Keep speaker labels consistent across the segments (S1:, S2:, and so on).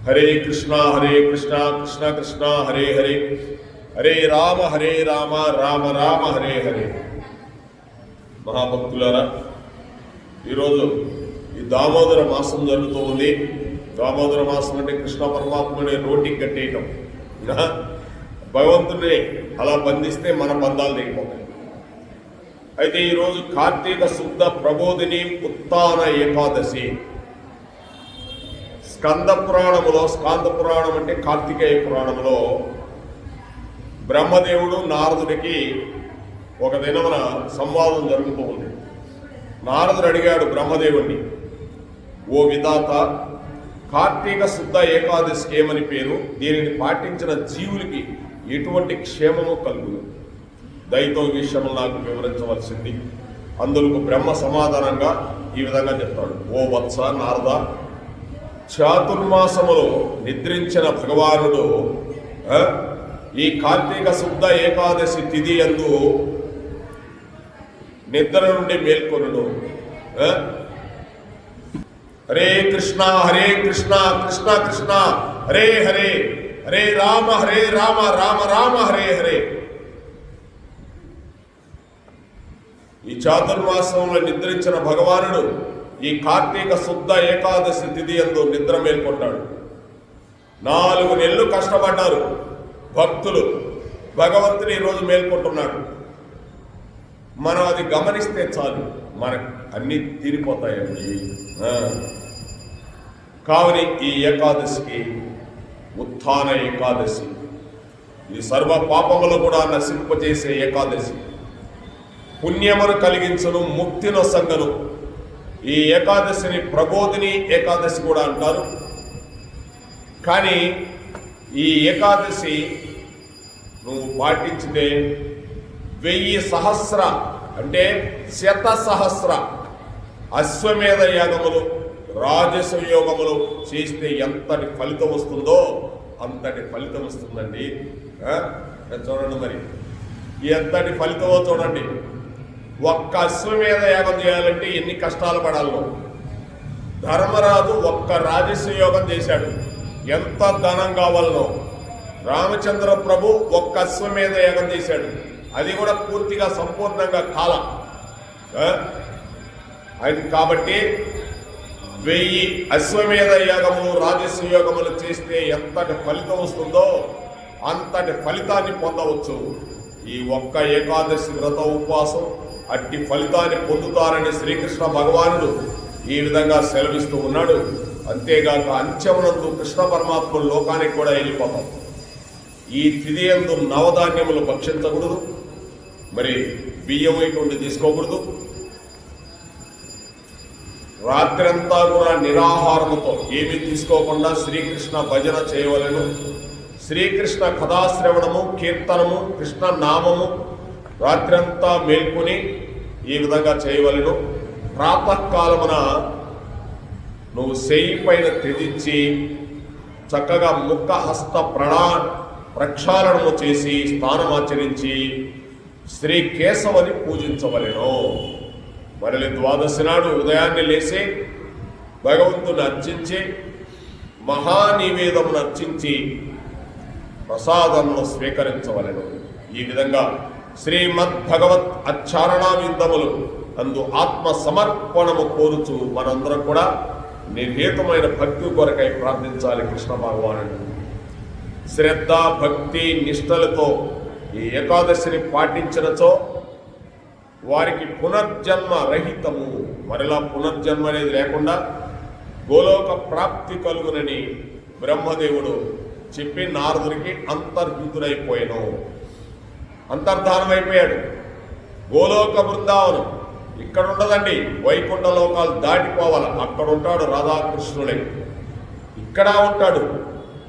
S1: హరే కృష్ణ కృష్ణ కృష్ణ హరే హరే, హరే రామ రామ రామ హరే హరే. మహాభక్తులారా, ఈరోజు ఈ దామోదర మాసం జరుగుతూ ఉంది. దామోదర మాసం అంటే కృష్ణ పరమాత్మని రోటికి కట్టేయటం. భగవంతుడిని అలా బంధిస్తే మన బంధాలు లేకపోతాయి. అయితే ఈరోజు కార్తీక శుద్ధ ప్రబోధిని ఉత్తాన ఏకాదశి. స్కంద పురాణం అంటే కార్తికేయ పురాణంలో బ్రహ్మదేవుడు నారదుడికి ఒక దినమున సంవాదం జరుగుతూ ఉంది. నారదుడు అడిగాడు బ్రహ్మదేవుడిని, ఓ విధాత, కార్తీక శుద్ధ ఏకాదశికి ఏమని పేరు? దీనిని పాటించిన జీవులకి ఎటువంటి క్షేమము కలుగును? దయతో విషయము నాకు వివరించవలసింది. అందుకు బ్రహ్మ సమాధానంగా ఈ విధంగా చెప్తాడు, ఓ వత్స నారద, చాతుర్మాసములో నిద్రించిన భగవానుడు ఈ కార్తీక శుద్ధ ఏకాదశి తిథి యందు నిద్ర నుండి మేల్కొనుడు. హరే కృష్ణ కృష్ణ కృష్ణ హరే హరే, హరే రామ రామ రామ హరే హరే. ఈ చాతుర్మాసంలో నిద్రించిన భగవానుడు ఈ కార్తీక శుద్ధ ఏకాదశి తిథి యందు నిద్ర మేల్కొంటాడు. 4 నెలలు కష్టపడ్డారు భక్తులు, భగవంతుని ఈరోజు మేల్కొంటున్నాడు. మనం అది గమనిస్తే చాలు, మనకు అన్నీ తీరిపోతాయండి. కావున ఈ ఏకాదశికి ఉత్థాన ఏకాదశి, ఈ సర్వ పాపములు కూడా నశింపజేసే ఏకాదశి, పుణ్యమును కలిగించును, ముక్తిను సంగను. ఈ ఏకాదశిని ప్రబోధిని ఏకాదశి కూడా అంటారు. కానీ ఈ ఏకాదశి నువ్వు పాటించితే 1000 సహస్ర అంటే 100 సహస్ర అశ్వమేధ యాగములు, రాజస యోగములు చేస్తే ఎంతటి ఫలితం వస్తుందో అంతటి ఫలితం వస్తుందండి. చూడండి, మరి ఎంతటి ఫలితమో చూడండి. ఒక్క అశ్వమేధ యాగం చేయాలంటే ఎన్ని కష్టాలు పడాలో. ధర్మరాజు ఒక్క రాజస యోగం చేశాడు, ఎంత ధనం కావాలనో. రామచంద్ర ప్రభు ఒక్క అశ్వమేధ యాగం చేశాడు, అది కూడా పూర్తిగా సంపూర్ణంగా కాలం. కాబట్టి 1000 అశ్వమేధ యాగములు, రాజస యోగములు చేస్తే ఎంతటి ఫలితం వస్తుందో అంతటి ఫలితాన్ని పొందవచ్చు. ఈ ఒక్క ఏకాదశి వ్రత ఉపవాసం అట్టి ఫలితాన్ని పొందుతారని శ్రీకృష్ణ భగవానుడు ఈ విధంగా సెలవిస్తూ ఉన్నాడు. అంతేగాక అంత్యమునందు కృష్ణ పరమాత్మ లోకానికి కూడా వెళ్ళిపోతాం. ఈ తిథి యందు నవధాన్యములు భక్షించకూడదు, మరి బియ్యం ఇటువంటి తీసుకోకూడదు. రాత్రంతా కూడా నిరాహారముతో ఏమీ తీసుకోకుండా శ్రీకృష్ణ భజన చేయవలెను. శ్రీకృష్ణ కథాశ్రవణము, కీర్తనము, కృష్ణ నామము రాత్రంతా మేల్కొని ఈ విధంగా చేయవలెను. ప్రాతకాలమున నువ్వు చెయ్యి పైన త్యజించి చక్కగా ముఖ హస్త ప్రక్షాళనము చేసి స్నానమాచరించి శ్రీ కేశవని పూజించవలెను. మరలి ద్వాదశి నాడు ఉదయాన్నే లేచి భగవంతుని అర్చించి మహానివేదమును అర్చించి ప్రసాదమును స్వీకరించవలెను. ఈ విధంగా శ్రీమద్ భగవత్ అచ్చారణావిందములు అందు ఆత్మ సమర్పణము కోరుచు మనందరం కూడా నిర్హేతమైన భక్తి కొరకై ప్రార్థించాలి కృష్ణ భగవానుడు. శ్రద్ధ, భక్తి, నిష్టలతో ఈ ఏకాదశిని పాటించినచో వారికి పునర్జన్మ రహితము, మరలా పునర్జన్మ అనేది లేకుండా గోలోక ప్రాప్తి కలుగునని బ్రహ్మదేవుడు చెప్పి నారదుడికి అంతర్హితుడైపోయాను, అంతర్ధానం అయిపోయాడు. గోలోక బృందావనం ఇక్కడ ఉండదండి, వైకుంఠ లోకాలు దాటిపోవాలి. అక్కడ ఉంటాడు రాధాకృష్ణుడై, ఇక్కడ ఉంటాడు,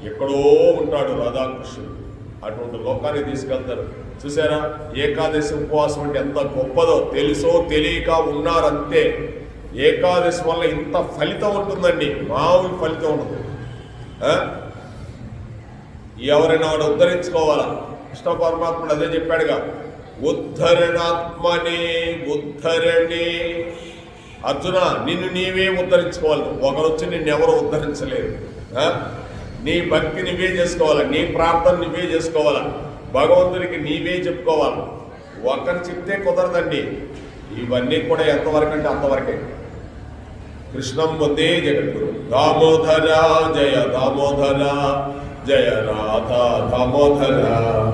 S1: ఎక్కడో ఉంటాడు రాధాకృష్ణుడు. అటువంటి లోకాన్ని తీసుకెళ్తారు. చూసారా, ఏకాదశి ఉపవాసం అంటే ఎంత గొప్పదో. తెలుసో తెలియక ఉన్నారంతే. ఏకాదశి వల్ల ఇంత ఫలితం ఉంటుందండి, మామూలు ఫలితం ఉండదు. ఎవరైనా వాడు ఉద్ధరించుకోవాలా. కృష్ణ పరమాత్ముడు అదే చెప్పాడుగా, ఉద్ధరణాత్మనే ఉద్ధరణే. అర్జున, నిన్ను నీవే ఉద్ధరించుకోవాలి. ఒకరొచ్చి నిన్ను ఎవరు ఉద్ధరించలేరు. నీ భక్తి నువ్వే చేసుకోవాలా, నీ ప్రార్థన నువ్వే చేసుకోవాలా, భగవంతుడికి నీవే చెప్పుకోవాలి. ఒకరు చెప్తే కుదరదండి. ఇవన్నీ కూడా ఎంతవరకు అంటే అంతవరకే. కృష్ణం వందే జగద్గురు. దామోదర జయ దామోదర, జయ రాధా దామోదర.